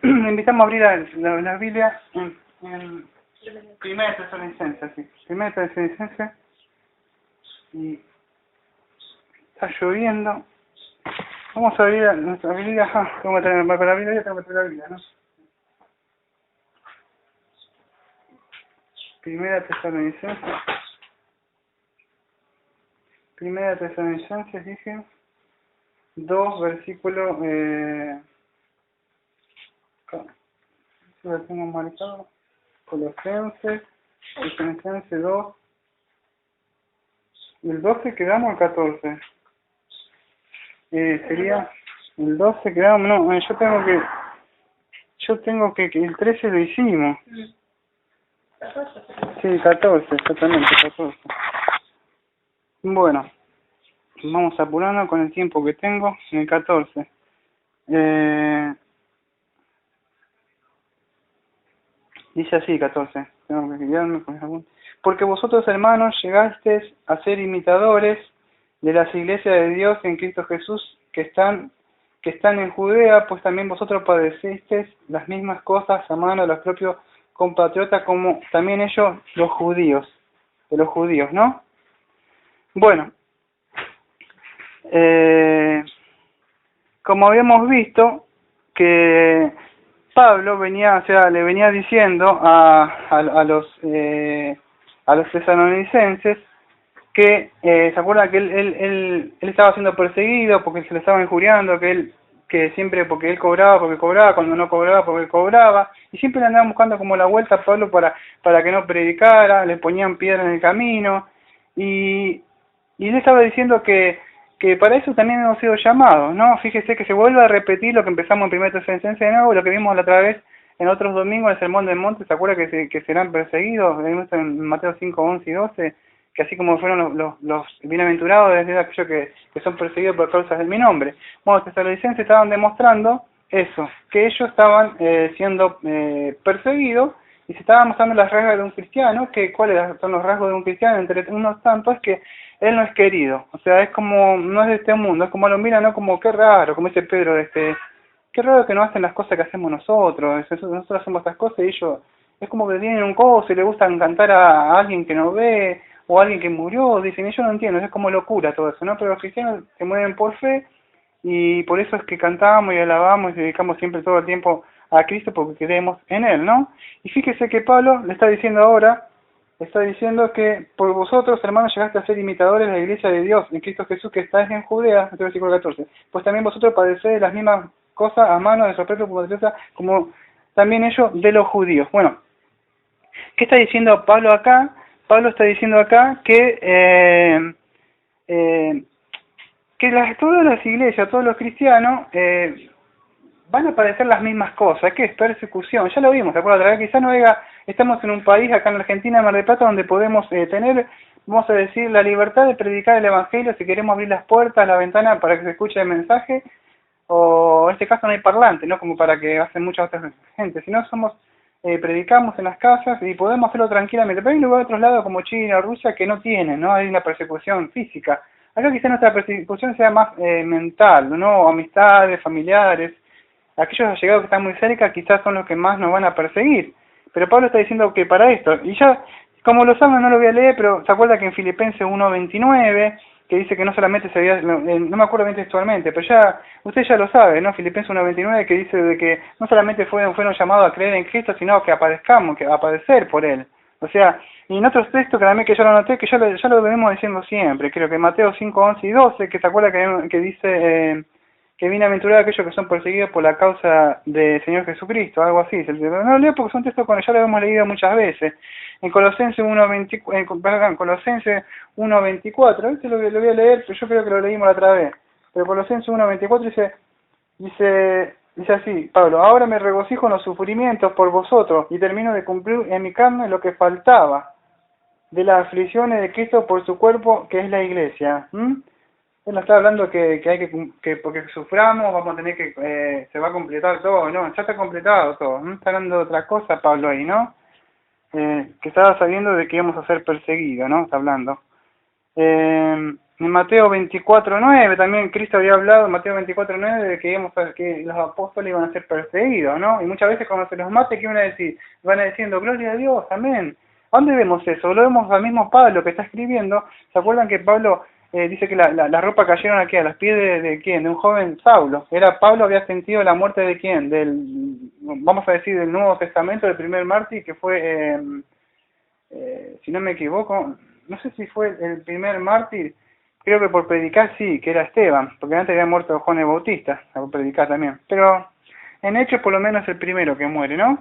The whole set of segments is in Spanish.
invitamos a abrir la Biblia en Primera Tesalonicenses, sí. Primera Tesalonicenses, y está lloviendo. Vamos a abrir nuestra Biblia. Tengo que tener para la Biblia, tengo que tener la Biblia, ¿no? Primera Tesalonicenses. Primera Tesalonicenses, dije. 2, versículo... lo tengo marcado. Colosenses. Tesalonicenses 2. El 12 quedamos, el 14. Sería... El 12 quedamos... No, yo tengo que el 13 lo hicimos. 14. Sí, 14, exactamente, 14. Bueno, vamos apurando con el tiempo que tengo en el 14. Dice así, 14. Tengo que guiarme con algún... Porque vosotros, hermanos, llegasteis a ser imitadores de las iglesias de Dios en Cristo Jesús que están en Judea, pues también vosotros padecisteis las mismas cosas a mano de los propios compatriotas, como también ellos, de los judíos, ¿no? Bueno, como habíamos visto, que Pablo le venía diciendo a los tesalonicenses que se acuerdan que él estaba siendo perseguido porque se le estaban injuriando, que siempre porque él cobraba, cuando no cobraba, porque él cobraba, y siempre le andaban buscando como la vuelta a Pablo para que no predicara, le ponían piedra en el camino, y él estaba diciendo que para eso también hemos sido llamados, ¿no? Fíjese que se vuelve a repetir lo que empezamos en 1 Tesalonicenses de nuevo, lo que vimos la otra vez en otros domingos en el Sermón del Monte. ¿Se acuerda que serán perseguidos? Vimos en Mateo 5, 11 y 12, que así como fueron los bienaventurados desde aquellos que son perseguidos por causas de mi nombre. Bueno, los tesalonicenses estaban demostrando eso, que ellos estaban siendo perseguidos, y se estaban mostrando las rasgos de un cristiano. ¿Cuáles son los rasgos de un cristiano? Entre unos tantos es que él no es querido, o sea, es como, no es de este mundo, es como lo miran, ¿no? Como qué raro, como dice Pedro, qué raro que no hacen las cosas que hacemos nosotros. Nosotros hacemos estas cosas y ellos, es como que tienen un coso y le gustan cantar a alguien que no ve, o a alguien que murió, dicen, y yo no entiendo, es como locura todo eso, ¿no? Pero los cristianos se mueven por fe, y por eso es que cantamos y alabamos y dedicamos siempre todo el tiempo a Cristo, porque creemos en Él, ¿no? Y fíjese que Pablo le está diciendo ahora, está diciendo que por vosotros, hermanos, llegaste a ser imitadores de la iglesia de Dios en Cristo Jesús que está en Judea, este versículo 14. Pues también vosotros padecéis las mismas cosas a mano de su propio compatriota, como también ellos de los judíos. Bueno, ¿qué está diciendo Pablo acá? Pablo está diciendo acá que todas las iglesias, todos los cristianos, van a padecer las mismas cosas. ¿Qué es? Persecución. Ya lo vimos, ¿se acuerdan? Quizás no estamos en un país, acá en Argentina, en Mar del Plata, donde podemos tener, vamos a decir, la libertad de predicar el evangelio si queremos abrir las puertas, la ventana para que se escuche el mensaje, o en este caso no hay parlante, ¿no? Como para que hacen muchas otras gente, sino predicamos en las casas y podemos hacerlo tranquilamente. Pero hay lugares de otros lados como China o Rusia que no tienen, ¿no? Hay una persecución física. Acá quizás nuestra persecución sea más mental, ¿no? Amistades, familiares. Aquellos allegados que están muy cerca quizás son los que más nos van a perseguir. Pero Pablo está diciendo que para esto, y ya, como lo saben, no lo voy a leer, pero se acuerda que en Filipenses 1:29, que dice que no solamente se había, no me acuerdo bien textualmente, pero ya, usted ya lo sabe, ¿no? Filipenses 1:29, que dice de que no solamente fueron llamados a creer en Cristo, sino que a padecer por Él. O sea, y en otros textos que también que yo lo anoté, que ya lo venimos diciendo siempre, creo que Mateo 5, 11 y 12, que se acuerda que dice... que bienaventurado aquellos que son perseguidos por la causa del Señor Jesucristo, algo así. No lo leo porque son textos que ya lo hemos leído muchas veces. En Colosenses 1:24, este lo voy a leer, pero yo creo que lo leímos la otra vez. Pero Colosenses 1:24 dice así, Pablo: ahora me regocijo en los sufrimientos por vosotros, y termino de cumplir en mi carne lo que faltaba de las aflicciones de Cristo por su cuerpo, que es la iglesia. Él no está hablando que hay que porque suframos vamos a tener que se va a completar todo, no, ya está completado todo. Está hablando de otra cosa Pablo ahí, ¿no? Que estaba sabiendo de que íbamos a ser perseguidos, ¿no? Está hablando. En Mateo 24:9 también Cristo había hablado en Mateo 24:9 de que los apóstoles iban a ser perseguidos, ¿no? Y muchas veces cuando se los mate, ¿qué van a decir? Van a diciendo, gloria a Dios, amén. ¿A dónde vemos eso? Lo vemos al mismo Pablo que está escribiendo. ¿Se acuerdan que Pablo dice que la ropa cayeron aquí a los pies de quién? De un joven Saulo. Pablo había sentido la muerte de quién? Vamos a decir, del Nuevo Testamento, del primer mártir, que fue, si no me equivoco, no sé si fue el primer mártir. Creo que por predicar sí, que era Esteban, porque antes había muerto Juan el Bautista, por predicar también. Pero en Hechos por lo menos el primero que muere, ¿no?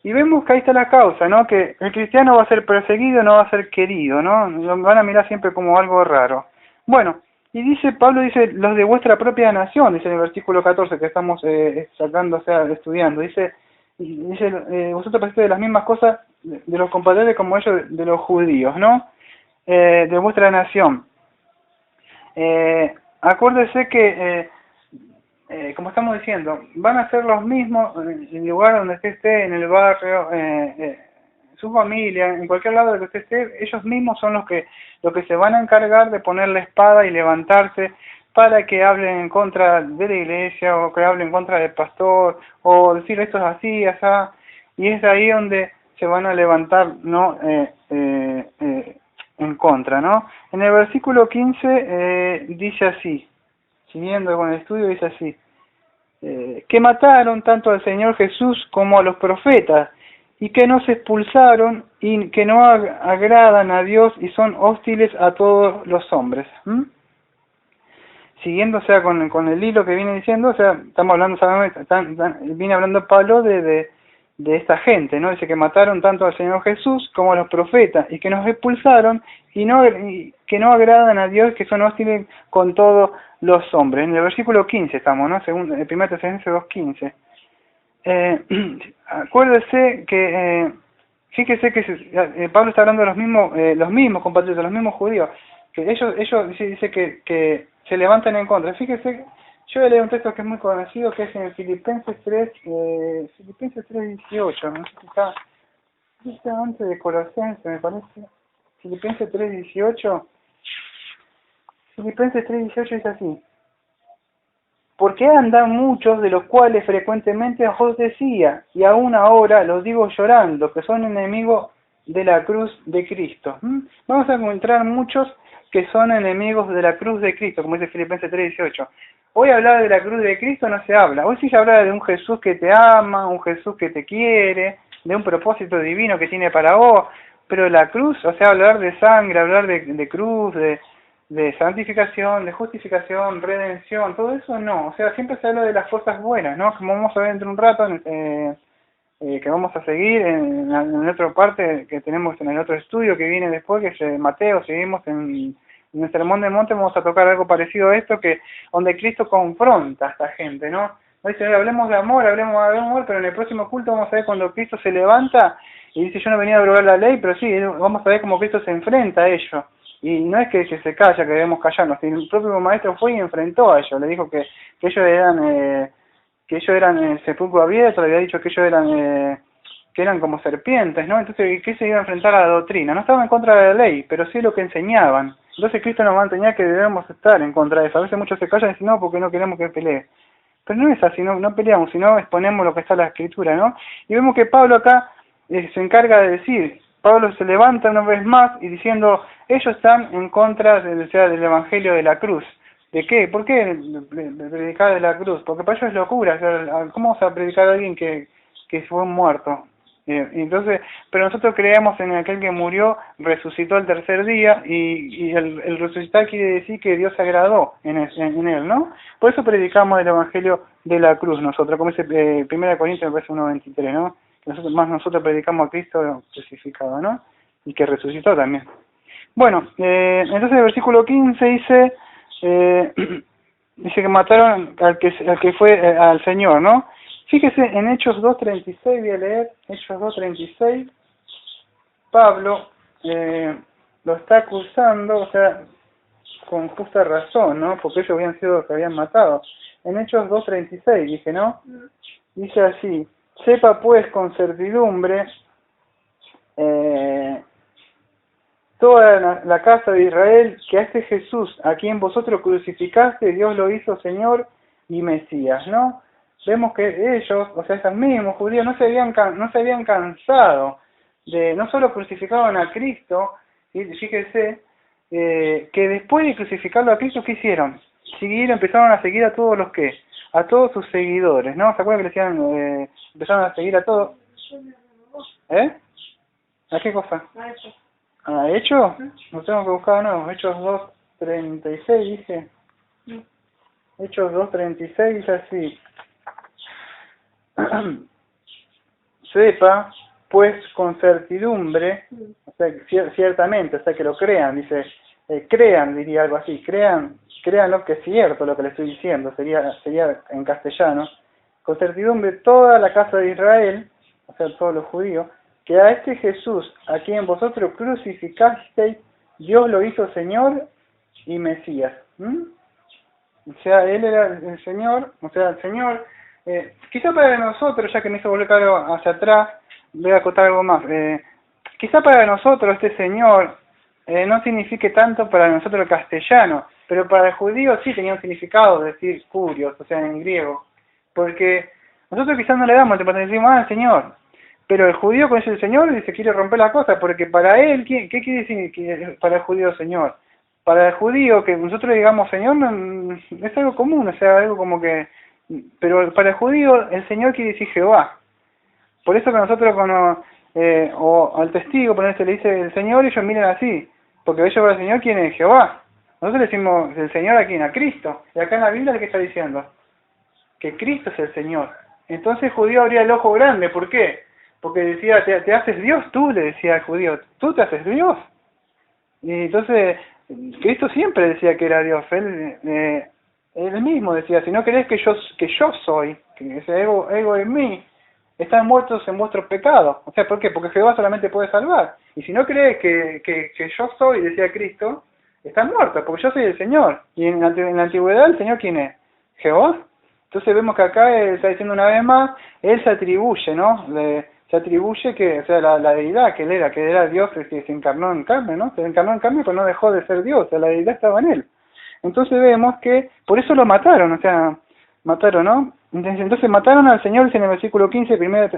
Y vemos que ahí está la causa, ¿no? Que el cristiano va a ser perseguido, no va a ser querido, ¿no? Lo van a mirar siempre como algo raro. Bueno, y Pablo dice, los de vuestra propia nación, dice en el versículo 14 que estamos sacando, o sea, estudiando. Dice vosotros parecéis de las mismas cosas de los compatriotas como ellos de los judíos, ¿no? De vuestra nación. Acuérdese que, como estamos diciendo, van a ser los mismos en el lugar donde usted esté, en el barrio, su familia, en cualquier lado de que usted esté, ellos mismos son los que se van a encargar de poner la espada y levantarse para que hablen en contra de la iglesia o que hablen en contra del pastor o decir esto es así, así, y es ahí donde se van a levantar, ¿no? En contra, ¿no? En el versículo 15 dice así, siguiendo con el estudio, dice así, que mataron tanto al Señor Jesús como a los profetas, y que nos expulsaron y que no agradan a Dios y son hostiles a todos los hombres. Siguiendo, o sea, con el hilo que viene diciendo, o sea, estamos hablando, viene hablando Pablo de esta gente, ¿no? Dice que mataron tanto al Señor Jesús como a los profetas y que nos expulsaron y que no agradan a Dios, que son hostiles con todos los hombres. En el versículo 15 estamos, ¿no? Según el 1 Tesalonicenses 2:15. Acuérdese que, fíjese que Pablo está hablando de los mismos compatriotas, los mismos judíos, que ellos dice que se levantan en contra. Fíjese, yo he leído un texto que es muy conocido, que es en Filipenses 3:18, no sé si está antes de Colosenses, me parece. Filipenses 3:18 dice así: porque andan muchos de los cuales frecuentemente os decía, y aún ahora los digo llorando, que son enemigos de la cruz de Cristo. Vamos a encontrar muchos que son enemigos de la cruz de Cristo, como dice Filipenses 3:18. Hoy hablar de la cruz de Cristo no se habla. Hoy sí se habla de un Jesús que te ama, un Jesús que te quiere, de un propósito divino que tiene para vos. Pero la cruz, o sea, hablar de sangre, hablar de cruz, de santificación, de justificación, redención, todo eso no. O sea, siempre se habla de las cosas buenas, ¿no? Como vamos a ver dentro de un rato, que vamos a seguir en la otra parte que tenemos en el otro estudio que viene después, que es Mateo. Seguimos en el Sermón del Monte, vamos a tocar algo parecido a esto, que donde Cristo confronta a esta gente, ¿no? Dice, hablemos de amor, pero en el próximo culto vamos a ver cuando Cristo se levanta y dice, yo no venía a abrogar la ley, pero sí, vamos a ver cómo Cristo se enfrenta a ello. Y no es que se calla, que debemos callarnos, sino el propio maestro fue y enfrentó a ellos, le dijo que ellos eran el sepulcro abierto, le había dicho que ellos eran como serpientes, ¿no? Entonces, ¿qué se iba a enfrentar a la doctrina? No estaba en contra de la ley, pero sí lo que enseñaban. Entonces Cristo nos va a enseñar que debemos estar en contra de eso. A veces muchos se callan y dicen, no, porque no queremos que pelee. Pero no es así, no peleamos, sino exponemos lo que está en la Escritura, ¿no? Y vemos que Pablo acá se encarga de decir, Pablo se levanta una vez más y diciendo, ellos están en contra del Evangelio de la cruz. ¿De qué? ¿Por qué predicar de la cruz? Porque para ellos es locura. O sea, ¿cómo vamos a predicar a alguien que fue muerto? Entonces, pero nosotros creemos en aquel que murió, resucitó el tercer día, y el resucitar quiere decir que Dios se agradó en él, ¿no? Por eso predicamos el Evangelio de la cruz nosotros, como dice 1 Corintios 1:23, ¿no? Nosotros predicamos a Cristo crucificado, ¿no? Y que resucitó también. Bueno, entonces el versículo 15 dice que mataron al que fue al Señor, ¿no? Fíjese en Hechos 2:36, voy a leer Hechos 2:36. Pablo lo está acusando, o sea, con justa razón, ¿no? Porque ellos habían sido los que habían matado. En Hechos 2:36 dije, ¿no? Dice así: sepa pues con certidumbre toda la casa de Israel, que a este Jesús, a quien vosotros crucificaste, Dios lo hizo Señor y Mesías, ¿no? Vemos que ellos, o sea, esos mismos judíos, no se habían cansado de, no solo crucificaron a Cristo, y fíjese, que después de crucificarlo a Cristo, ¿qué hicieron? Empezaron a seguir a todos los que, a todos sus seguidores, ¿no? ¿Se acuerdan que decían, empezaron a seguir a todos? ¿Eh? ¿A qué cosa? Maestro. ¿A Hechos? Lo tengo que buscar de nuevo. Hechos 2:36 dice. Hechos 2:36 dice así. Sepa, pues, con certidumbre, o sea, ciertamente, o sea, que lo crean, dice, crean, diría algo así, crean lo que es cierto, lo que le estoy diciendo, sería en castellano, con certidumbre toda la casa de Israel, o sea, todos los judíos, que a este Jesús, a quien vosotros crucificasteis, Dios lo hizo Señor y Mesías. O sea, Él era el Señor, o sea, el Señor, quizá para nosotros, ya que me hizo volver algo hacia atrás, voy a acotar algo más, quizá para nosotros este Señor no signifique tanto para nosotros el castellano, pero para el judío sí tenía un significado, decir curios, o sea, en griego, porque nosotros quizás no le damos importancia, decimos, el Señor, pero el judío con ese Señor dice quiere romper la cosa, porque para él, ¿qué quiere decir para el judío Señor? Para el judío que nosotros digamos Señor es algo común, o sea, algo como que, pero para el judío el Señor quiere decir Jehová. Por eso que nosotros cuando, o al testigo, ponerse le dice el Señor, ellos miran así, porque ellos para el Señor quién es Jehová. Nosotros le decimos el Señor a quién, a Cristo. Y acá en la Biblia, ¿qué está diciendo? Que Cristo es el Señor. Entonces el judío abría el ojo grande, ¿por qué? Porque decía, te haces Dios tú, le decía al judío, tú te haces Dios. Y entonces, Cristo siempre decía que era Dios, él mismo decía, si no querés que yo soy, que ese ego en mí, están muertos en vuestros pecados. O sea, ¿por qué? Porque Jehová solamente puede salvar. Y si no crees que yo soy, decía Cristo, están muertos, porque yo soy el Señor. Y en la antigüedad, ¿el Señor quién es? Jehová. Entonces vemos que acá él está diciendo una vez más, él se atribuye, ¿no? Se atribuye que, o sea, la deidad que era Dios, que se encarnó en carne, ¿no? Se encarnó en carne, pero no dejó de ser Dios, o sea, la deidad estaba en él. Entonces vemos que, por eso lo mataron, o sea, mataron, ¿no? Entonces mataron al Señor, dice en el versículo 15, 1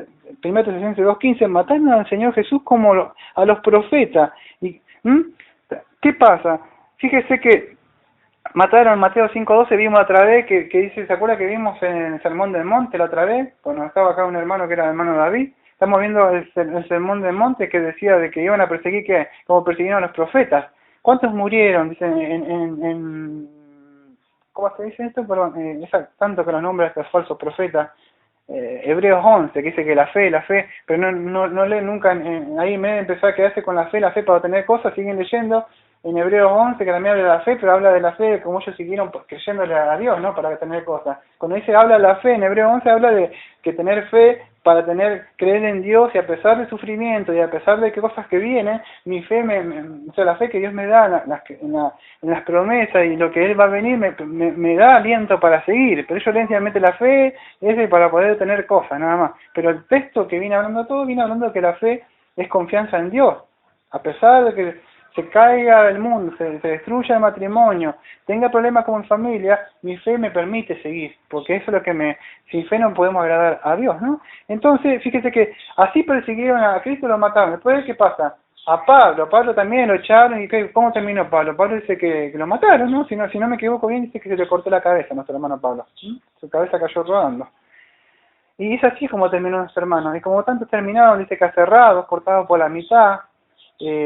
Tesalonicenses 2:15, mataron al Señor Jesús como a los profetas. ¿Y qué pasa? Fíjese que mataron en Mateo 5:12, vimos otra vez que dice, ¿se acuerda que vimos en el Sermón del Monte la otra vez? Cuando estaba acá un hermano que era el hermano David, estamos viendo el Sermón del Monte que decía de que iban a perseguir, como persiguieron a los profetas. ¿Cuántos murieron? Dicen ¿cómo se dice esto? Perdón, tanto que los nombra estos falsos profetas. Hebreos 11, que dice que la fe, pero no leen nunca, ahí me empezó a quedarse con la fe para obtener cosas, siguen leyendo en Hebreos 11, que también habla de la fe, pero habla de la fe como ellos siguieron creyéndole a Dios, ¿no? Para tener cosas. Cuando dice habla de la fe, en Hebreos 11 habla de que tener fe para creer en Dios, y a pesar del sufrimiento y a pesar de qué cosas que vienen, mi fe, o sea, la fe que Dios me da en las promesas y lo que Él va a venir, me da aliento para seguir. Pero yo sencillamente la fe es para poder tener cosas, nada más. Pero el texto que viene hablando de que la fe es confianza en Dios. A pesar de que se caiga el mundo, se destruya el matrimonio, tenga problemas con mi familia, mi fe me permite seguir, porque eso es lo que sin fe no podemos agradar a Dios, ¿no? Entonces, fíjese que así persiguieron a Cristo, lo mataron. Después, ¿qué pasa? A Pablo también lo echaron, y ¿cómo terminó Pablo? Pablo dice que lo mataron, ¿no? Si no me equivoco bien, dice que se le cortó la cabeza a nuestro hermano Pablo. Su cabeza cayó rodando. Y es así como terminó nuestro hermano. Y como tantos terminaron, dice que aserrados, cortados por la mitad,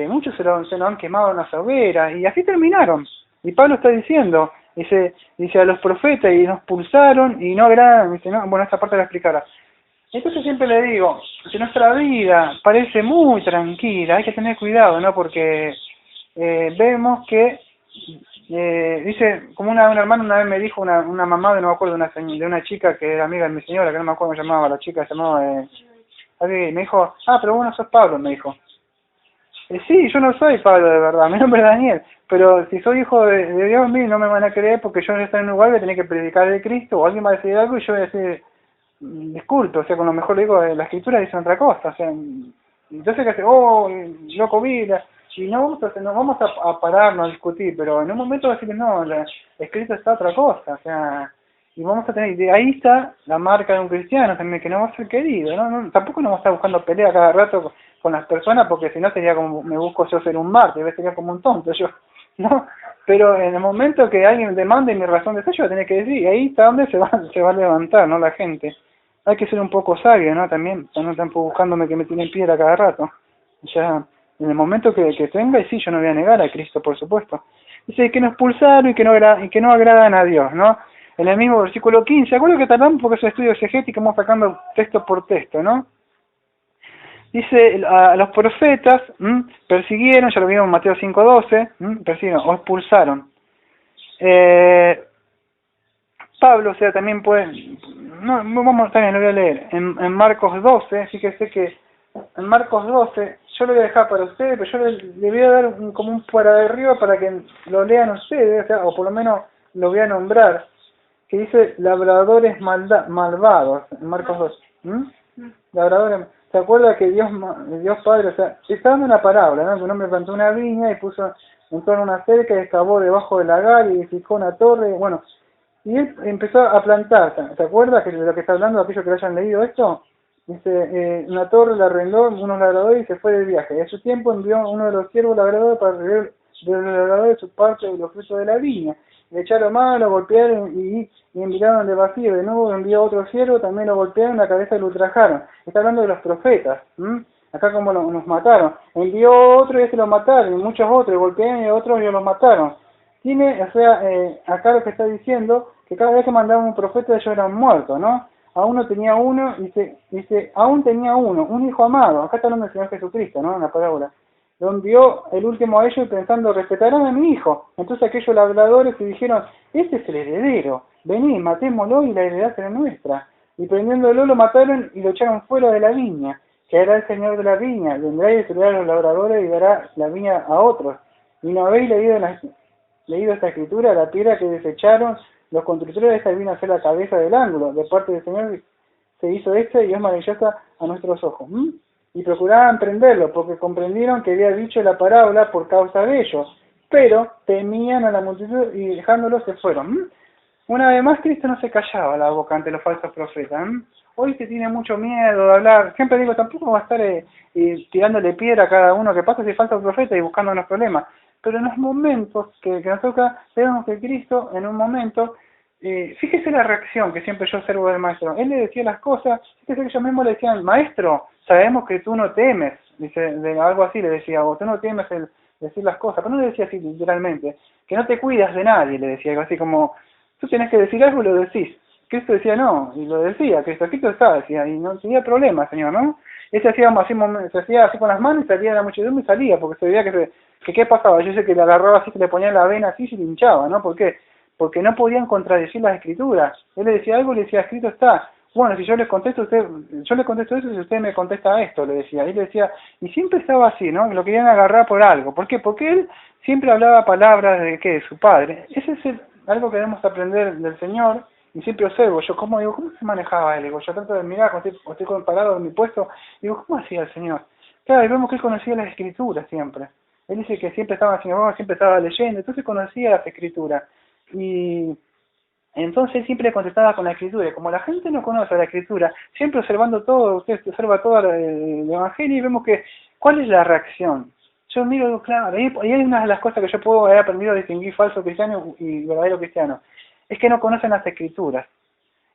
muchos se lo han quemado en las hogueras, y así terminaron. Y Pablo está diciendo, dice a los profetas, y nos pulsaron, y no agradan, dice, no, bueno, esta parte la explicará. Entonces siempre le digo, si nuestra vida parece muy tranquila, hay que tener cuidado, ¿no? Porque vemos que, dice, como un hermano una vez me dijo, una mamá, no me acuerdo, de una chica que era amiga de mi señora, que no me acuerdo cómo se llamaba, la chica se llamaba, me dijo, pero vos no sos Pablo, me dijo. Sí, yo no soy Pablo de verdad, mi nombre es Daniel, pero si soy hijo de Dios mío no me van a creer, porque yo en un lugar voy a tener que predicar el Cristo, o alguien va a decir algo y yo voy a decir, disculpe, o sea, con lo mejor le digo, la escritura dice otra cosa, o sea, entonces que hace, loco vida, y no vamos a pararnos a discutir, pero en un momento va a decir no, escrito está otra cosa, o sea, y vamos a tener, de ahí está la marca de un cristiano también, que no va a ser querido, ¿no? Tampoco no va a estar buscando pelea cada rato con las personas, porque si no sería como, me busco yo ser un mártir, sería como un tonto yo, ¿no? Pero en el momento que alguien demande mi razón de ser, yo voy a tener que decir, y ahí está donde se va a levantar, ¿no? La gente. Hay que ser un poco sabio, ¿no? También, no tampoco buscándome que me tiren piedra cada rato. Ya, en el momento que tenga, y sí, yo no voy a negar a Cristo, por supuesto. Dice que no expulsaron y que no agradan a Dios, ¿no? En el mismo versículo 15, acuerdo que tardamos porque es un estudio exegético, vamos sacando texto por texto, ¿no? Dice, a los profetas persiguieron, ya lo vimos en Mateo 5:12, persiguieron o expulsaron. Pablo, o sea, también puede, no, vamos, también lo voy a leer, en Marcos 12, fíjese que en Marcos 12, yo lo voy a dejar para ustedes, pero yo le voy a dar como un para de arriba para que lo lean ustedes, o sea, o por lo menos lo voy a nombrar, que dice labradores malvados, en Marcos 12. Labradores, ¿se acuerda que Dios Padre, o sea, está dando una parábola, ¿no? Que un hombre plantó una viña y puso en torno a una cerca y excavó debajo del lagar y edificó una torre, bueno, y él empezó a plantar, ¿se acuerda que de lo que está hablando, aquellos que lo hayan leído esto? Dice, una torre la arrendó unos labradores y se fue de viaje. Y a su tiempo envió a uno de los siervos labradores para recoger de los labradores su parte de los frutos de la viña. Le echaron mano, lo golpearon y enviaron de vacío. De nuevo envió a otro siervo, también lo golpearon, la cabeza lo ultrajaron. Está hablando de los profetas. Acá como nos mataron. Envió otro y ese lo mataron, y muchos otros, golpearon y otros y los mataron. Tiene, o sea, acá lo que está diciendo, que cada vez que mandaban un profeta ellos eran muertos, ¿no? Aún no tenía uno, dice, aún tenía uno, un hijo amado. Acá está hablando del Señor Jesucristo, ¿no? En la parábola. Lo envió el último a ellos pensando, respetarán a mi hijo. Entonces aquellos labradores se dijeron, este es el heredero, vení, matémoslo y la heredad será nuestra. Y prendiéndolo lo mataron y lo echaron fuera de la viña. Que hará el Señor de la viña, vendrá y destruirá a los labradores y dará la viña a otros. Y no habéis leído esta escritura, la piedra que desecharon los constructores de esta vino a ser la cabeza del ángulo, de parte del Señor se hizo esta y es maravillosa a nuestros ojos. Y procuraban prenderlo, porque comprendieron que había dicho la parábola por causa de ellos, pero temían a la multitud y dejándolo se fueron. Una vez más Cristo no se callaba la boca ante los falsos profetas. Hoy se tiene mucho miedo de hablar, siempre digo, tampoco va a estar tirándole piedra a cada uno que pasa si es falso profeta y buscando los problemas. Pero en los momentos que nos toca, vemos que Cristo, en un momento, fíjese la reacción que siempre yo observo del maestro. Él le decía las cosas, fíjese que ellos mismos le decían, maestro, sabemos que tú no temes, dice, algo así le decía, o tú no temes el decir las cosas, pero no le decía así literalmente, que no te cuidas de nadie, le decía algo así como, tú tenés que decir algo y lo decís. Cristo decía no, y lo decía, Cristo está, decía, y no tenía problema, Señor, ¿no? Él se hacía así con las manos y salía de la muchedumbre y salía, porque se veía que ¿qué pasaba? Yo sé que le agarraba así, que le ponía la vena así y se le hinchaba, ¿no? ¿Por qué? Porque no podían contradecir las escrituras. Él le decía algo y le decía, escrito está. Bueno, si yo le contesto eso, si usted me contesta esto, le decía. Y le decía, y siempre estaba así, ¿no? Lo querían agarrar por algo. ¿Por qué? Porque él siempre hablaba palabras de su padre. Ese es algo que debemos aprender del Señor. Y siempre observo, yo cómo se manejaba él. Digo, yo trato de mirar, cuando estoy parado en mi puesto, digo, ¿cómo hacía el Señor? Claro, y vemos que él conocía las escrituras siempre. Él dice que siempre estaba en la sinagoga, siempre estaba leyendo, entonces conocía las escrituras. Y entonces él siempre contestaba con la escritura. Y como la gente no conoce la escritura, siempre observando todo, usted observa todo el evangelio y vemos que, ¿cuál es la reacción? Yo miro, claro, y hay una de las cosas que yo puedo haber aprendido a distinguir falso cristiano y verdadero cristiano. Es que no conocen las escrituras.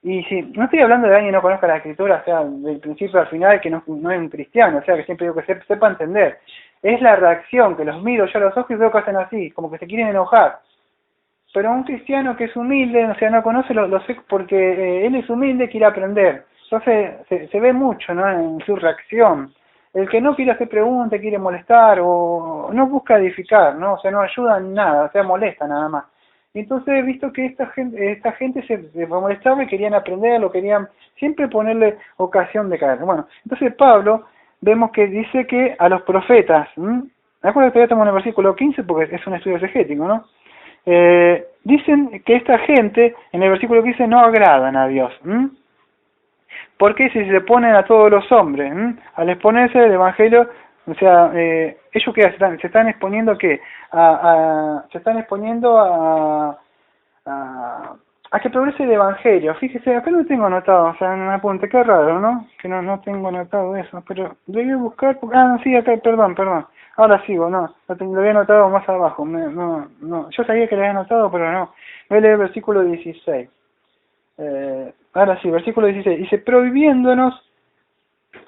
Y si no estoy hablando de alguien que no conozca la escritura, o sea, del principio al final, que no es un cristiano, o sea, que siempre digo que sepa entender. Es la reacción, que los miro yo a los ojos y veo que hacen así, como que se quieren enojar. Pero un cristiano que es humilde, o sea, no conoce, lo sé porque él es humilde, quiere aprender. Entonces se ve mucho, ¿no?, en su reacción. El que no quiere hacer preguntas, quiere molestar, o no busca edificar, ¿no? O sea, no ayuda en nada, o sea, molesta nada más. Entonces he visto que esta gente se molestaba y querían aprender, lo querían siempre ponerle ocasión de caer. Bueno, entonces Pablo, vemos que dice que a los profetas, me acuerdo que todavía estamos en el versículo 15 porque es un estudio exegético, ¿no? Dicen que esta gente, en el versículo 15, no agradan a Dios. Porque si se ponen a todos los hombres, al exponerse el evangelio, O sea, ellos qué hacen, se están exponiendo ¿qué? Se están exponiendo a que progrese el evangelio. Fíjese, acá no tengo anotado, o sea, en un apunte, qué raro, ¿no? Que no tengo anotado eso, pero lo voy a buscar, porque, no, sí, acá, perdón, ahora sigo, no, lo había anotado más abajo, no, yo sabía que lo había anotado, pero no, voy a leer el versículo 16. Ahora sí, versículo 16, dice, prohibiéndonos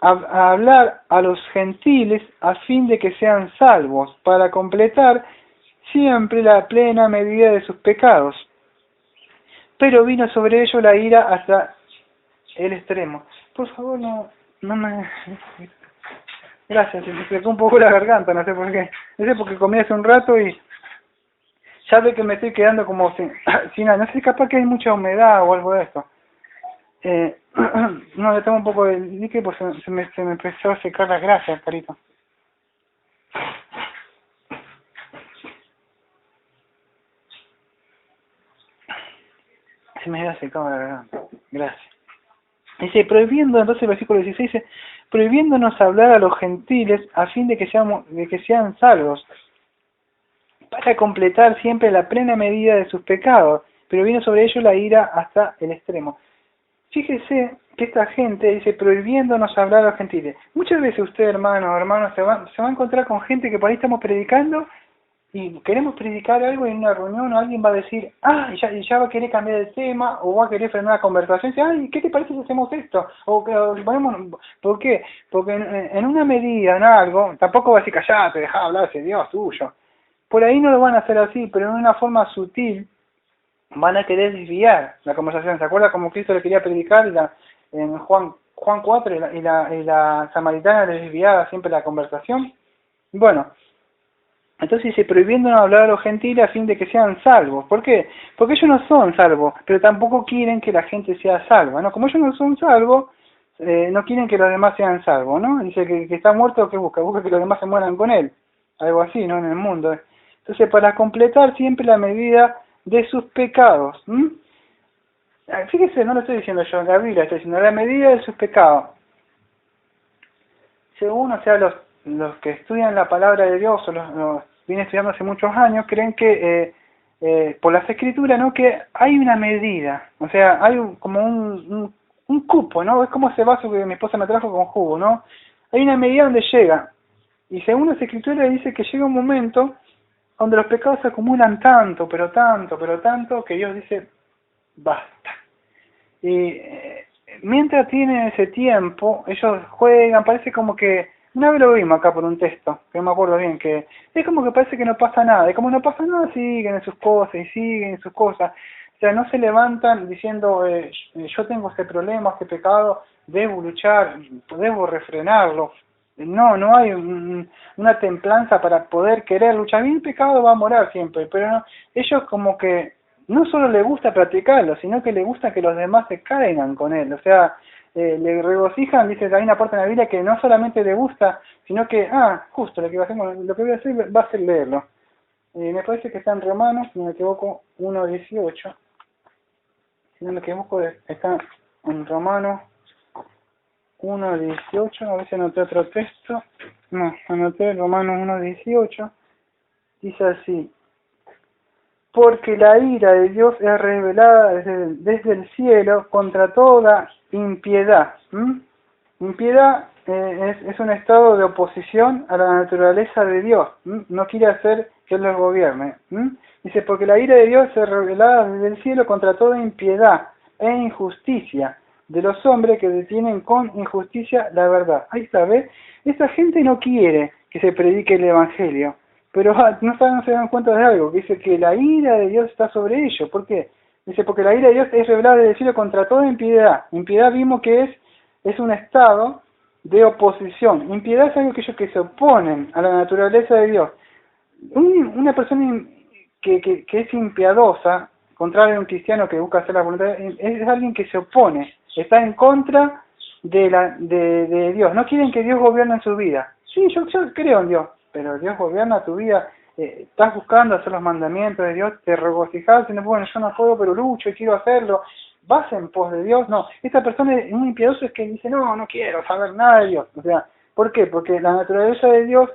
a hablar a los gentiles a fin de que sean salvos, para completar siempre la plena medida de sus pecados. Pero vino sobre ellos la ira hasta el extremo. Por favor, no me... Gracias, se me secó un poco la garganta, no sé por qué. No sé porque comí hace un rato y ya ve que me estoy quedando como sin nada. No sé, capaz que hay mucha humedad o algo de esto. No, le tomo un poco de líquido pues se me empezó a secar las grasas, carito. Se me había secado la garganta. Gracias. Dice, prohibiendo, entonces el versículo 16 dice, prohibiéndonos hablar a los gentiles a fin de que sean salvos, para completar siempre la plena medida de sus pecados, pero vino sobre ellos la ira hasta el extremo. Fíjese que esta gente dice, prohibiéndonos hablar a los gentiles. Muchas veces usted, hermano, se va a encontrar con gente que por ahí estamos predicando y queremos predicar algo en una reunión, o alguien va a decir, ya va a querer cambiar el tema, o va a querer frenar la conversación, y dice, ¿qué te parece si hacemos esto? O ponemos, ¿por qué? Porque en una medida, en algo, tampoco va a decir, callate, dejá hablar ese Dios tuyo. Por ahí no lo van a hacer así, pero en una forma sutil van a querer desviar la conversación. ¿Se acuerda como Cristo le quería predicar en Juan 4 y la samaritana le desviaba siempre la conversación? Bueno, entonces dice, prohibiéndonos hablar a los gentiles a fin de que sean salvos. ¿Por qué? Porque ellos no son salvos, pero tampoco quieren que la gente sea salva, ¿no? Como ellos no son salvos, no quieren que los demás sean salvos, ¿no? Dice que está muerto, ¿qué busca? Busca que los demás se mueran con él. Algo así, ¿no? En el mundo. Entonces, para completar siempre la medida de sus pecados. Fíjese, no lo estoy diciendo yo, la Biblia está diciendo, la medida de sus pecados. Según, o sea, los que estudian la palabra de Dios, o los vienen estudiando hace muchos años, creen que por las escrituras, ¿no? Que hay una medida, o sea, hay como un cupo, ¿no? Es como ese vaso que mi esposa me trajo con jugo, ¿no? Hay una medida donde llega, y según las escrituras dice que llega un momento donde los pecados se acumulan tanto, pero tanto, que Dios dice, basta. Y mientras tienen ese tiempo, ellos juegan, parece como que, una vez lo vimos acá por un texto, que no me acuerdo bien, que es como que parece que no pasa nada, y como no pasa nada, siguen en sus cosas, y siguen en sus cosas. O sea, no se levantan diciendo, yo tengo este problema, este pecado, debo luchar, debo refrenarlo. No hay una templanza para poder querer luchar. Bien, el pecado va a morar siempre, pero no, ellos como que no solo les gusta practicarlo, sino que les gusta que los demás se caigan con él. O sea, le regocijan, dice, hay una parte en la Biblia que no solamente le gusta, sino que, justo lo que voy a hacer va a ser leerlo. Me parece que está en Romanos, si no me equivoco, 1.18. Si no me equivoco, está en Romanos 1.18, a ver si anoté otro texto. No, anoté Romanos 1.18. Dice así: porque la ira de Dios es revelada desde el cielo contra toda impiedad. Impiedad es un estado de oposición a la naturaleza de Dios. No quiere hacer que Él los gobierne. Dice, porque la ira de Dios es revelada desde el cielo contra toda impiedad e injusticia de los hombres que detienen con injusticia la verdad. Ahí está, ¿ves? Esta gente no quiere que se predique el Evangelio, pero no se dan cuenta de algo, que dice que la ira de Dios está sobre ellos. ¿Por qué? Dice, porque la ira de Dios es revelada desde el cielo contra toda impiedad. Impiedad vimos que es un estado de oposición. Impiedad es algo que se oponen a la naturaleza de Dios. Una persona que es impiadosa, contrario a un cristiano que busca hacer la voluntad, es alguien que se opone, está en contra de Dios. No quieren que Dios gobierne en su vida. Sí, yo creo en Dios, pero Dios gobierna tu vida. Estás buscando hacer los mandamientos de Dios, te regocijas, diciendo, bueno, yo no puedo, pero lucho y quiero hacerlo. ¿Vas en pos de Dios? No. Esta persona es muy impiedosa, es que dice, no quiero saber nada de Dios. O sea, ¿Por qué? Porque la naturaleza de Dios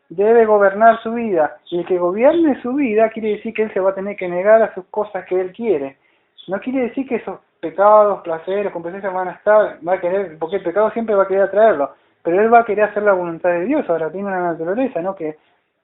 debe gobernar su vida, y el que gobierne su vida quiere decir que él se va a tener que negar a sus cosas que él quiere. No quiere decir que esos pecados, placeres, complacencias van a estar, va a querer, porque el pecado siempre va a querer atraerlo, pero él va a querer hacer la voluntad de Dios. Ahora tiene una naturaleza, ¿no?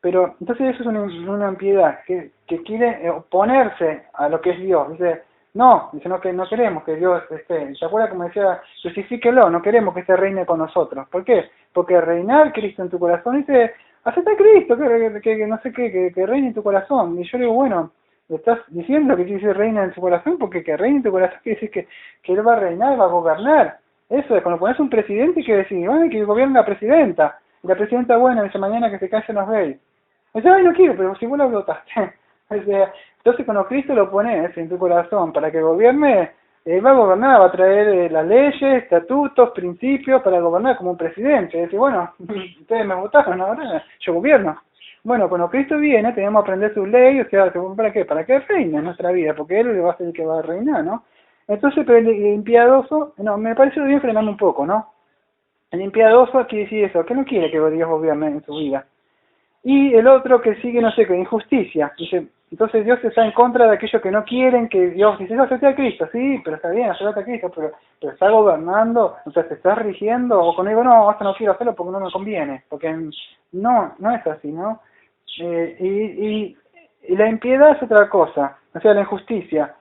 Pero entonces eso es una impiedad, que quiere oponerse a lo que es Dios. Dice, no, que no queremos que Dios esté. ¿Se acuerda como decía, crucifíquelo? No queremos que este reine con nosotros. ¿Por qué? Porque reinar Cristo en tu corazón, dice, acepta a Cristo, que no sé qué, que reine en tu corazón. Y yo le digo, bueno, ¿le estás diciendo que quiere decir reina en tu corazón? Porque que reine en tu corazón quiere decir que él va a reinar, va a gobernar. Eso es, cuando pones un presidente, que decir, bueno, que gobierne la presidenta. Y la presidenta, bueno, dice, mañana que se callen los gays. Dice, ay, no quiero, pero si vos lo votaste. Entonces cuando Cristo lo pones en tu corazón para que gobierne, va a gobernar, va a traer las leyes, estatutos, principios para gobernar como un presidente. Decir, bueno, ustedes me votaron, ahora yo gobierno. Bueno, cuando Cristo viene tenemos que aprender sus leyes, o sea, ¿para qué? Para que reine en nuestra vida, porque Él va a ser el que va a reinar, ¿no? Entonces, pero el impiadoso, no, me parece bien frenando un poco, ¿no? El impiadoso quiere decir eso, que no quiere que Dios gobierne en su vida. Y el otro que sigue, no sé, que injusticia. Dice, entonces Dios está en contra de aquellos que no quieren que Dios dice, acepte a Cristo, sí, pero está bien, acepte a Cristo, pero está gobernando, o sea, se está rigiendo, o conmigo no, esto no quiero hacerlo porque no me conviene, porque no es así, ¿no? Y la impiedad es otra cosa, o sea, la injusticia.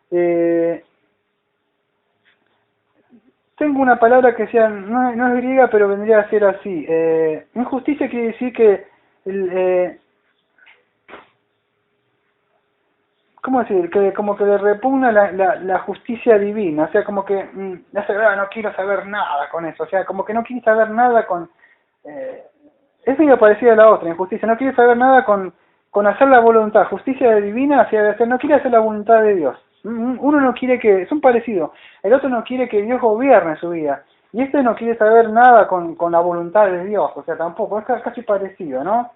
Tengo una palabra que sea, no es griega, pero vendría a ser así. Injusticia quiere decir que ¿cómo decir? Que como que le repugna la justicia divina, o sea, como que no quiero saber nada con eso, o sea, como que no quiere saber nada con... es medio parecido a la otra, injusticia, no quiere saber nada con hacer la voluntad, justicia divina, hacia no quiere hacer la voluntad de Dios. Uno no quiere que, son parecidos, el otro no quiere que Dios gobierne su vida, y este no quiere saber nada con la voluntad de Dios, o sea, tampoco, es casi parecido, ¿no?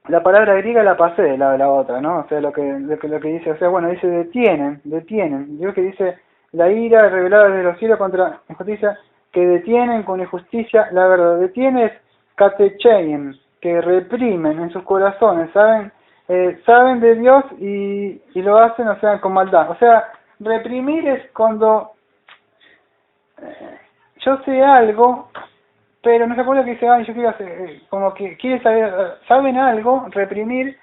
La palabra griega la pasé, la otra, ¿no? O sea, lo que dice, o sea, bueno, dice detienen. Dios que dice, la ira revelada desde los cielos contra injusticia, que detienen con injusticia la verdad. Detiene es katecheim, que reprimen en sus corazones, saben de Dios y lo hacen, o sea, con maldad. O sea, reprimir es cuando yo sé algo, pero no se acuerda que dice, yo quiero hacer, como que quiere saber, saben algo, reprimir,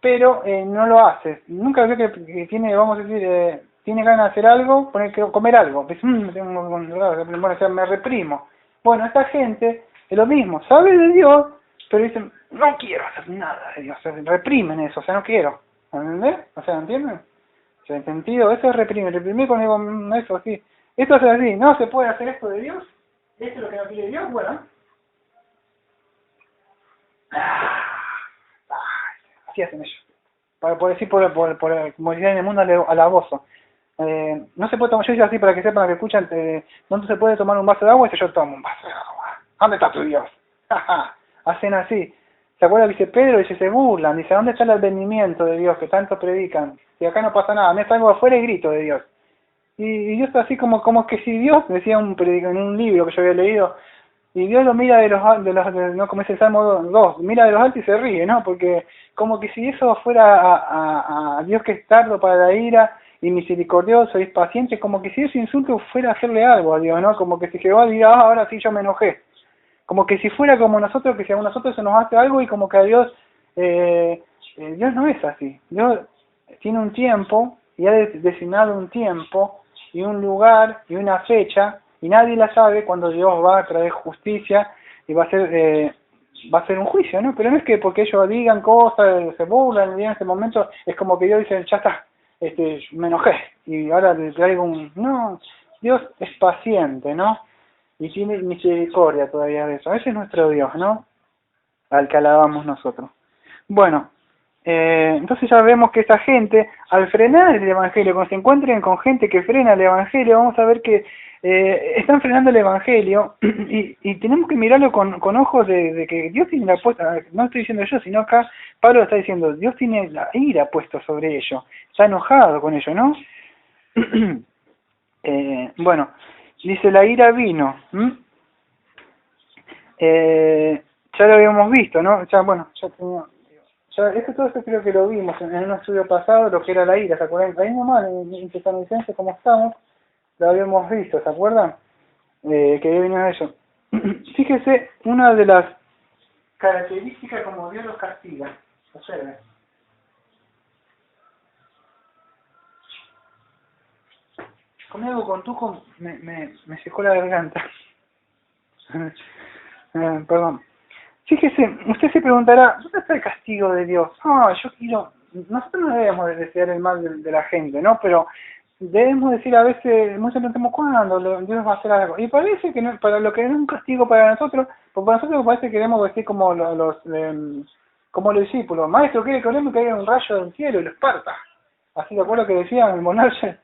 pero no lo hace. Nunca veo que tiene, vamos a decir, tiene ganas de hacer algo, comer algo. Bueno, o sea, me reprimo. Bueno, esta gente es lo mismo, sabe de Dios, pero dicen, no quiero hacer nada de Dios, o sea, reprimen eso, o sea, no quiero. ¿Entendés? O sea, ¿entienden? O sea, en sentido, eso es reprimir con eso, así. Esto es así, no se puede hacer esto de Dios. ¿Esto es lo que no quiere Dios? Bueno. Así hacen ellos. Para poder decir como dirían en el mundo alaboso. No se puede tomar, yo digo así para que sepan, que escuchan, no se puede tomar un vaso de agua y yo tomo un vaso de agua. ¿Dónde está tu Dios? Hacen así. ¿Se acuerda? Dice Pedro, dice, se burlan, dice, ¿dónde está el advenimiento de Dios que tanto predican? Y acá no pasa nada, me salgo afuera y grito de Dios. Y Dios así como que si Dios, decía en un libro que yo había leído, y Dios lo mira no como es el Salmo 2, mira de los altos y se ríe, ¿no? Porque como que si eso fuera a Dios que es tardo para la ira y misericordioso y es paciente, como que si ese insulto fuera a hacerle algo a Dios, ¿no? Como que si Jehová diga, ahora sí yo me enojé. Como que si fuera como nosotros, que si a nosotros se nos hace algo y como que a Dios, Dios no es así. Dios tiene un tiempo y ha designado un tiempo y un lugar y una fecha, y nadie la sabe cuando Dios va a traer justicia y va a ser un juicio, ¿no? Pero no es que porque ellos digan cosas, se burlan, y en ese momento es como que Dios dice, ya está, me enojé, y ahora le traigo no, Dios es paciente, ¿no? Y tiene misericordia todavía de eso. Ese es nuestro Dios, ¿no? Al que alabamos nosotros. Bueno, entonces ya vemos que esta gente, al frenar el Evangelio, cuando se encuentren con gente que frena el Evangelio, vamos a ver que están frenando el Evangelio y tenemos que mirarlo con ojos de que Dios tiene la puesta, no estoy diciendo yo, sino acá Pablo está diciendo, Dios tiene la ira puesta sobre ellos, está enojado con ellos, ¿no? Bueno, dice la ira vino. Ya lo habíamos visto, ¿no? Ya, bueno, todo esto creo que lo vimos en un estudio pasado, lo que era la ira, ¿se acuerdan? Ahí nomás, en Tesalonicenses, como estamos, lo habíamos visto, ¿se acuerdan? Que ahí venía eso. Fíjese, una de las características como Dios los castiga, observen. Comí algo con tuco, me secó la garganta. Perdón. Fíjese, usted se preguntará, ¿dónde está el castigo de Dios? Nosotros no debemos desear el mal de la gente, ¿no? Pero debemos decir a veces, muchos preguntamos, ¿cuándo Dios va a hacer algo? Y parece que no, para lo que no es un castigo para nosotros, porque para nosotros parece que queremos decir como como los discípulos, maestro, quiere que oremos que haya un rayo del cielo y lo esparta. Así de acuerdo que decían el monarca.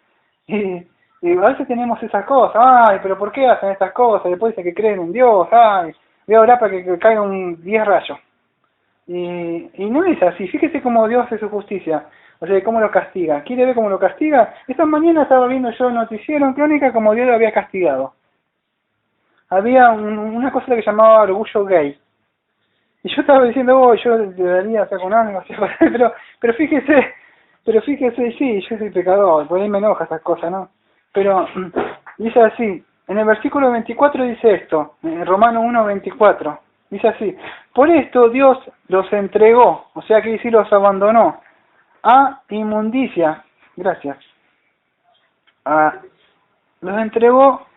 Y a veces tenemos esas cosas, ay, pero ¿por qué hacen estas cosas? Después dicen que creen en Dios, ay, voy a orar para que caigan 10 rayos. Y no es así, fíjese cómo Dios hace su justicia, o sea, cómo lo castiga. ¿Quiere ver cómo lo castiga? Esta mañana estaba viendo yo un noticiero en Crónica como Dios lo había castigado. Había una cosa que llamaba orgullo gay. Y yo estaba diciendo, yo debería hacer con algo, pero fíjese, sí, yo soy pecador, por ahí me enoja esas cosas, ¿no? Pero dice así, en el versículo 24 dice esto, en Romano 1:24, dice así: por esto Dios los entregó, o sea que decir los abandonó, a inmundicia, gracias, los entregó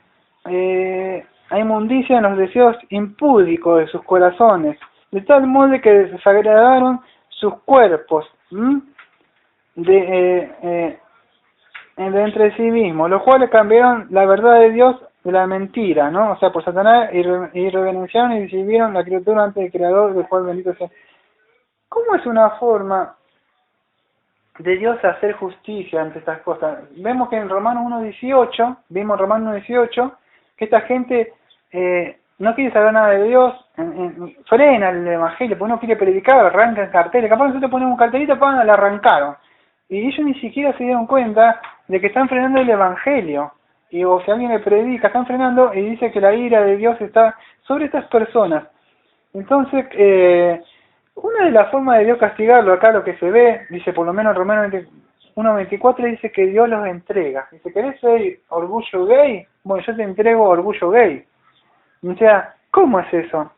a inmundicia en los deseos impúdicos de sus corazones, de tal modo que desagradaron sus cuerpos de entre sí mismos, los cuales cambiaron la verdad de Dios de la mentira, ¿no? O sea, por Satanás, y reverenciaron y sirvieron la criatura ante el Creador, del cual bendito sea. ¿Cómo es una forma de Dios hacer justicia ante estas cosas? Vemos que en Romanos 1:18, que esta gente no quiere saber nada de Dios, frena el evangelio, porque no quiere predicar, arrancan carteles. Capaz nosotros ponemos un cartelito, la arrancaron. Y ellos ni siquiera se dieron cuenta de que están frenando el evangelio. O si alguien le predica, están frenando y dice que la ira de Dios está sobre estas personas. Entonces, una de las formas de Dios castigarlo, acá lo que se ve, dice por lo menos en Romanos 1:24, dice que Dios los entrega. Dice, ¿querés ser orgullo gay? Bueno, yo te entrego orgullo gay. O sea, ¿cómo es eso?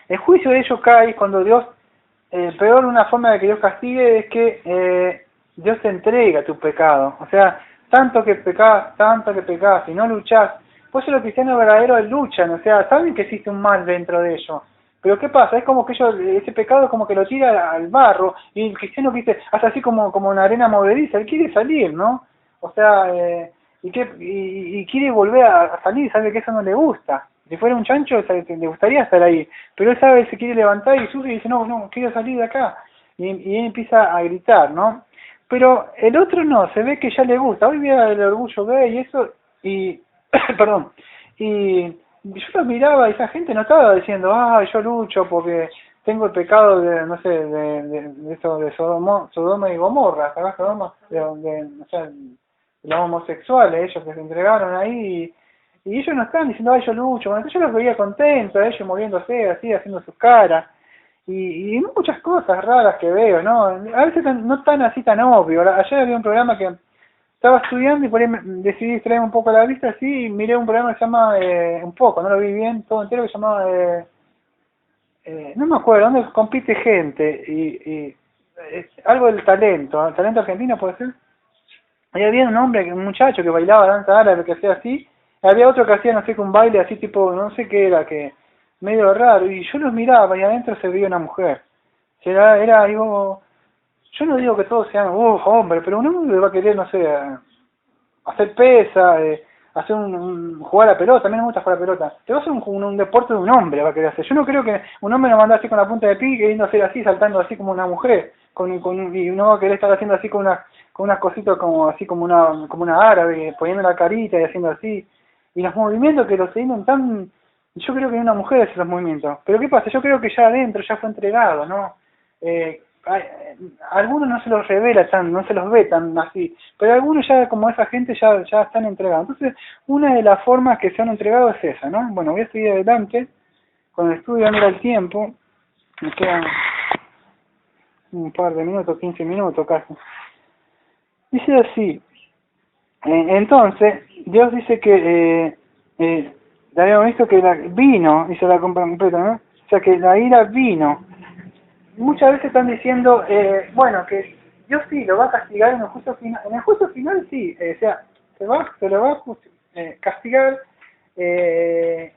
El juicio de ellos cae cuando Dios, peor una forma de que Dios castigue es que Dios te entrega tu pecado. O sea, tanto que pecás, y no luchás. Por eso los cristianos verdaderos luchan, o sea, saben que existe un mal dentro de ellos. Pero ¿qué pasa? Es como que ese pecado como que lo tira al barro, y el cristiano que dice, hasta así como una arena movediza, él quiere salir, ¿no? O sea, y quiere volver a salir, sabe que eso no le gusta. Si fuera un chancho, le gustaría estar ahí, pero él sabe que se quiere levantar y sube y dice, no, quiero salir de acá. Y él empieza a gritar, ¿no? Pero el otro no, se ve que ya le gusta. Hoy vi el orgullo gay y eso, y perdón, y yo lo miraba y esa gente no estaba diciendo, yo lucho porque tengo el pecado de, no sé, de eso, de Sodoma y Gomorra, ¿sabes? Sodoma, o sea, los homosexuales, ellos que se entregaron ahí, y ellos no están diciendo, yo lucho. Bueno, yo los veía contentos, ellos moviéndose así, haciendo sus caras, y muchas cosas raras que veo, ¿no? A veces no tan así tan obvio. Ayer había un programa que estaba estudiando y por ahí decidí distraerme un poco la vista así, y miré un programa que se llama, un poco, no lo vi bien, todo entero, que se llamaba, no me acuerdo, donde compite gente, y algo del talento argentino puede ser. Ahí había un muchacho que bailaba danza árabe, que hacía así, y había otro que hacía, no sé, un baile así tipo, no sé qué era, que medio raro, y yo los miraba y adentro se veía una mujer. Digo, yo no digo que todos sean, hombre, pero un hombre va a querer, no sé, hacer pesa, hacer jugar a la pelota. A mí no me gusta jugar a la pelota. Te va a hacer un deporte de un hombre, va a querer hacer. Yo no creo que un hombre lo manda así con la punta de pie, queriendo hacer así, saltando así como una mujer, y uno va a querer estar haciendo así con unas cositas como una árabe, poniendo la carita y haciendo así. Y los movimientos que los tienen tan... Yo creo que una mujer hace los movimientos. Pero ¿qué pasa? Yo creo que ya adentro ya fue entregado, ¿no? algunos no se los revela tan, no se los ve tan así, pero algunos ya, como esa gente, ya están entregados. Entonces, una de las formas que se han entregado es esa, ¿no? Bueno, voy a seguir adelante con el estudio, mira el tiempo, me quedan un par de minutos, 15 minutos casi. Dice así, entonces, Dios dice que, ya habíamos visto que vino, hizo la compra completa, ¿no? O sea, que la ira vino. Muchas veces están diciendo, bueno, que Dios sí lo va a castigar en el juicio final. En el juicio final sí, o sea, se lo va a castigar en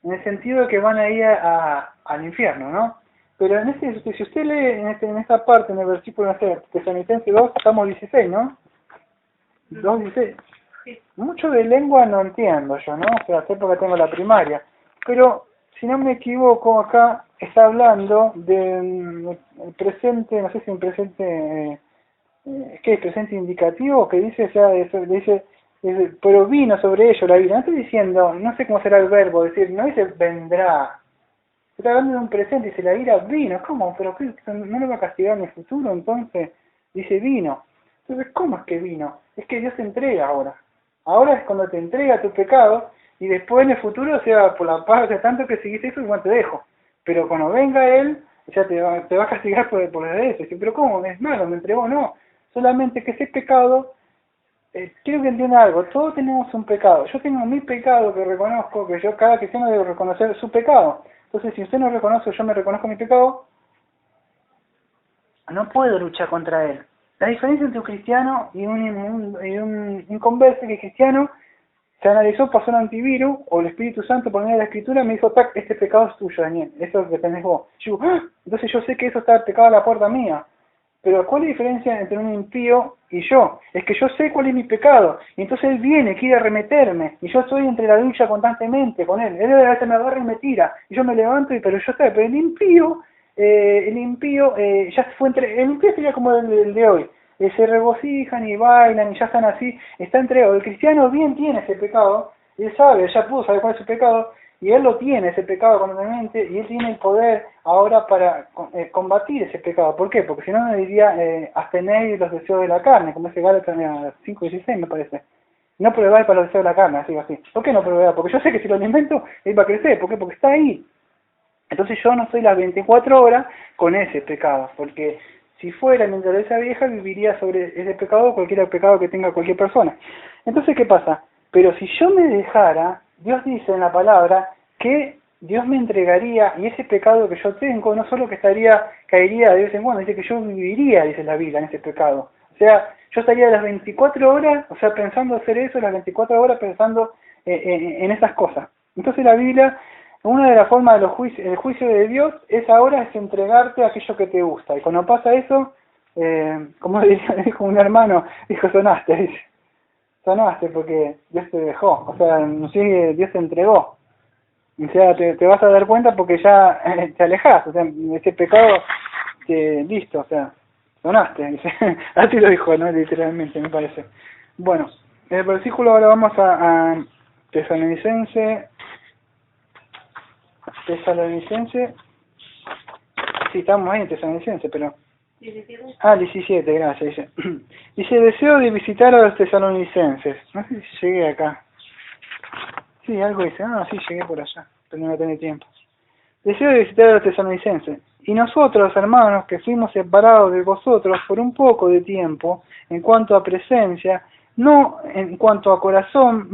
el sentido de que van a ir al infierno, ¿no? Pero si usted lee en esta parte, en el versículo, no sé, Tesalonicenses 2, estamos 16, ¿no? 2:16. Sí. Mucho de lengua no entiendo yo, ¿no? O sea, sé porque tengo la primaria. Pero, si no me equivoco, acá está hablando de el presente, no sé si un presente, ¿qué es? Presente indicativo, que dice, o sea, dice, pero vino sobre ello la vida. No estoy diciendo, no sé cómo será el verbo, decir, no dice vendrá. Está hablando de un presente, dice la ira vino. ¿Cómo? ¿Pero qué? ¿No lo va a castigar en el futuro? Entonces, dice vino. Entonces, ¿cómo es que vino? Es que Dios te entrega ahora. Ahora es cuando te entrega tu pecado y después en el futuro, o sea, por la paz, o sea, tanto que seguiste eso, igual te dejo. Pero cuando venga Él, o sea, te va a castigar por eso. Dice, pero ¿cómo? Es malo, me entregó. No. Solamente que ese pecado, quiero que entienda algo. Todos tenemos un pecado. Yo tengo mi pecado que reconozco, que yo cada cristiano debe reconocer su pecado. Entonces, si usted no reconoce, yo me reconozco mi pecado, no puedo luchar contra él. La diferencia entre un cristiano y un inconverso, que el cristiano se analizó, pasó un antivirus, o el Espíritu Santo por medio de la Escritura me dijo, tac, este pecado es tuyo, Daniel, eso es lo que tenés vos. Yo digo, ¡ah! Entonces yo sé que eso está pecado a la puerta mía. Pero ¿cuál es la diferencia entre un impío y yo? Es que yo sé cuál es mi pecado, y entonces él viene, quiere arremeterme, y yo estoy entre la lucha constantemente con él. Él a veces me agarra y me tira, y yo me levanto, pero yo sé, pero el impío ya fue el impío sería como el de hoy. Se regocijan y bailan y ya están así, está entregado. El cristiano bien tiene ese pecado, él sabe, ya pudo saber cuál es su pecado, y él lo tiene, ese pecado constantemente, y él tiene el poder ahora para combatir ese pecado. ¿Por qué? Porque si no me diría abstener los deseos de la carne, como ese Gálatas 5:16 me parece. No proveer para los deseos de la carne, así. ¿Por qué no proveer? Porque yo sé que si lo alimento, él va a crecer. ¿Por qué? Porque está ahí. Entonces yo no estoy las 24 horas con ese pecado, porque si fuera mi naturaleza vieja, viviría sobre ese pecado, cualquier pecado que tenga cualquier persona. Entonces, ¿qué pasa? Pero si yo me dejara, Dios dice en la palabra que Dios me entregaría, y ese pecado que yo tengo, no solo que caería de vez en cuando, dice que yo viviría, dice la Biblia, en ese pecado. O sea, yo estaría las 24 horas, o sea, pensando hacer eso, las 24 horas pensando en esas cosas. Entonces la Biblia, una de las formas de el juicio de Dios es ahora es entregarte a aquello que te gusta. Y cuando pasa eso, como dijo un hermano, dijo, sonaste, dice. Sonaste porque Dios te dejó, o sea, sí, Dios te entregó. O sea, te vas a dar cuenta porque ya te alejás, o sea, ese pecado, listo, o sea, sonaste, dice. Así lo dijo, ¿no? Literalmente, me parece. Bueno, el versículo ahora vamos a Tesalonicense, sí, estamos ahí en Tesalonicense, pero... 17. 17, gracias, dice. Dice, deseo de visitar a los tesalonicenses. No sé si llegué acá. Sí, algo dice. Sí, llegué por allá, pero no tenía tiempo. Deseo de visitar a los tesalonicenses. Y nosotros, hermanos, que fuimos separados de vosotros por un poco de tiempo, en cuanto a presencia, no en cuanto a corazón,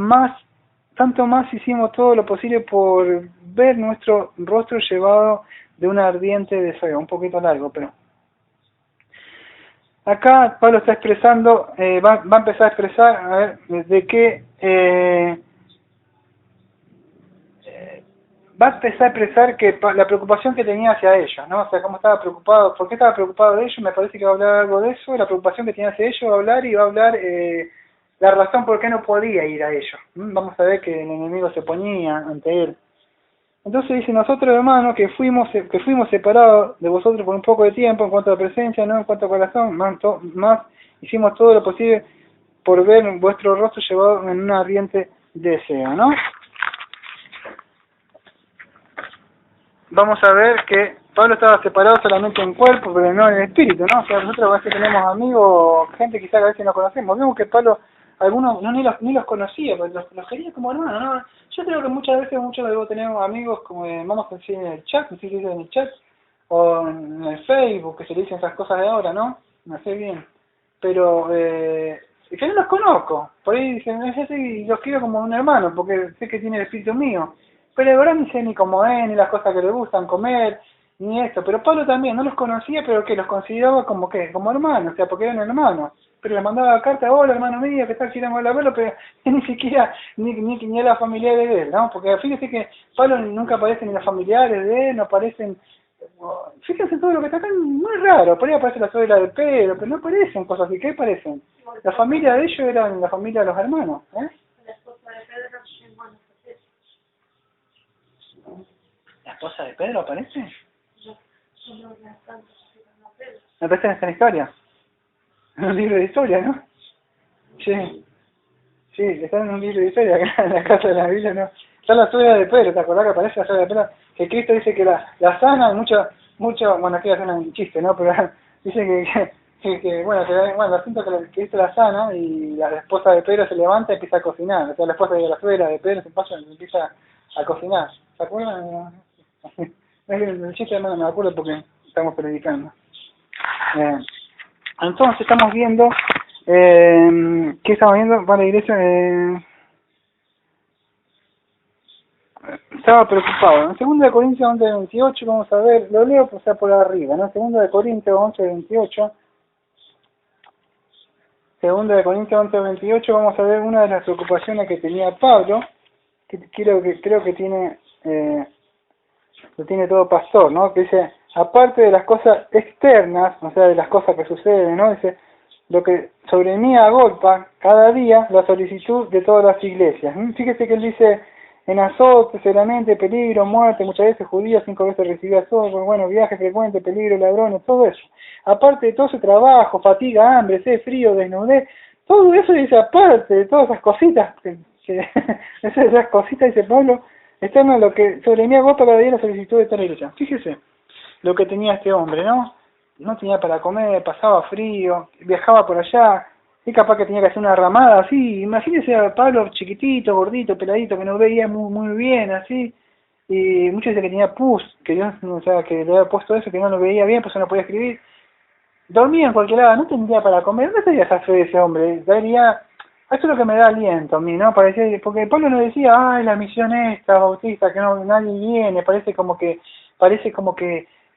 tanto más hicimos todo lo posible por ver nuestro rostro llevado de un ardiente deseo. Un poquito largo, pero... Acá Pablo está expresando, va a empezar a expresar, a ver, de que va a empezar a expresar que la preocupación que tenía hacia ellos, ¿no? O sea, cómo estaba preocupado, por qué estaba preocupado de ellos, me parece que va a hablar algo de eso, la preocupación que tenía hacia ellos, va a hablar la razón por qué no podía ir a ellos. Vamos a ver que el enemigo se ponía ante él. Entonces dice, nosotros hermanos que fuimos separados de vosotros por un poco de tiempo en cuanto a presencia, no en cuanto a corazón, más hicimos todo lo posible por ver vuestro rostro llevado en un ardiente deseo, ¿no? Vamos a ver que Pablo estaba separado solamente en cuerpo, pero no en espíritu, ¿no? O sea, nosotros a veces tenemos amigos, gente quizá que a veces no conocemos. Vemos que Pablo, algunos no, ni los conocía, pero los quería como hermanos, ¿no? Yo creo que muchas veces, muchos de vos tenemos amigos, como vamos a decir en el chat, no sé si en el chat, o en el Facebook, que se le dicen esas cosas de ahora, ¿no? No sé bien. Pero, que no los conozco. Por ahí dicen, yo sí, los quiero como un hermano, porque sé que tiene el espíritu mío. Pero de verdad ni sé ni cómo es, ni las cosas que le gustan comer, ni esto. Pero Pablo también, no los conocía, pero que los consideraba como que, como hermanos, o sea, porque eran hermanos. Pero le mandaba carta, hola hermano mío, que tal, queremos verlo, pero ni siquiera, ni a las familiares de él, ¿no? Porque fíjese que Pablo nunca aparece ni los familiares de él, no aparecen. Fíjense todo lo que está acá, muy raro. Por ahí aparece la suegra de Pedro, pero no aparecen cosas así. ¿Qué aparecen? La familia de ellos eran la familia de los hermanos, ¿eh? La esposa de Pedro en buenos procesos. ¿La esposa de Pedro aparece? No las tantas a Pedro. Me parece en esta historia. En un libro de historia, ¿no? Sí. Sí, está en un libro de historia acá en la casa de la Biblia, ¿no? Está la suegra de Pedro, ¿te acordás que aparece la suegra de Pedro? Que Cristo dice que la sana, mucho, bueno, aquí hacen un chiste, ¿no? Pero dice bueno, el asunto es que Cristo la sana y la esposa de Pedro se levanta y empieza a cocinar. O sea, la esposa de la suegra de Pedro se pasa y empieza a cocinar. ¿Se acuerdan? El chiste, hermano, no me acuerdo porque estamos predicando. Entonces estamos viendo, ¿qué estamos viendo? Para la iglesia, estaba preocupado. En 2 Corintios 11:28 vamos a ver, lo leo o sea, por arriba, ¿no? 2 Corintios 11:28. 2 Corintios 11:28 vamos a ver una de las preocupaciones que tenía Pablo, que creo que tiene, lo tiene todo pastor, ¿no? Que dice, aparte de las cosas externas, o sea, de las cosas que suceden, ¿no? Dice, lo que sobre mí agolpa cada día la solicitud de todas las iglesias. Fíjese que él dice, en azote, seriamente, peligro, muerte, muchas veces judíos, 5 veces recibí azote, bueno, viaje frecuente, peligro, ladrones, todo eso. Aparte de todo ese trabajo, fatiga, hambre, sed, frío, desnudez, todo eso dice, aparte de todas esas cositas, esas cositas, dice Pablo, están a lo que sobre mí agolpa cada día la solicitud de toda la iglesia. Fíjese lo que tenía este hombre, ¿no? No tenía para comer, pasaba frío, viajaba por allá, y capaz que tenía que hacer una ramada así. Imagínese a Pablo chiquitito, gordito, peladito, que no veía muy bien, así. Y muchos dicen que tenía pus, que Dios, o sea, que le había puesto eso, que no lo veía bien, pues no podía escribir. Dormía en cualquier lado, no tendría para comer. ¿Dónde estaría esa fe de ese hombre? Daría, eso es lo que me da aliento a mí, ¿no? Parecía, porque Pablo no decía, ay, la misión esta, bautista, que no nadie viene, parece como que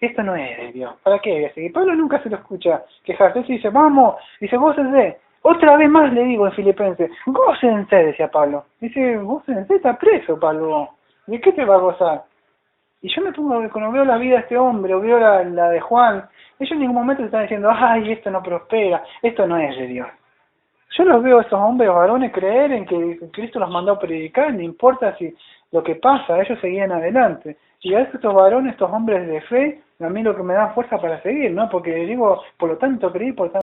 esto no es de Dios. ¿Para qué voy a seguir? Pablo nunca se lo escucha quejarse. Él dice, vamos, dice, gócense. Otra vez más le digo en Filipenses, gócense, decía Pablo. Dice, gócense, está preso, Pablo. ¿De qué te va a gozar? Y yo me pongo, cuando veo la vida de este hombre, o veo la de Juan, ellos en ningún momento están diciendo, ay, esto no prospera, esto no es de Dios. Yo los veo a estos hombres varones creer en que Cristo los mandó a predicar, no importa si lo que pasa, ellos seguían adelante. Y a estos varones, estos hombres de fe, a mí lo que me da fuerza para seguir, ¿no? Porque digo, por lo tanto creí, por tanto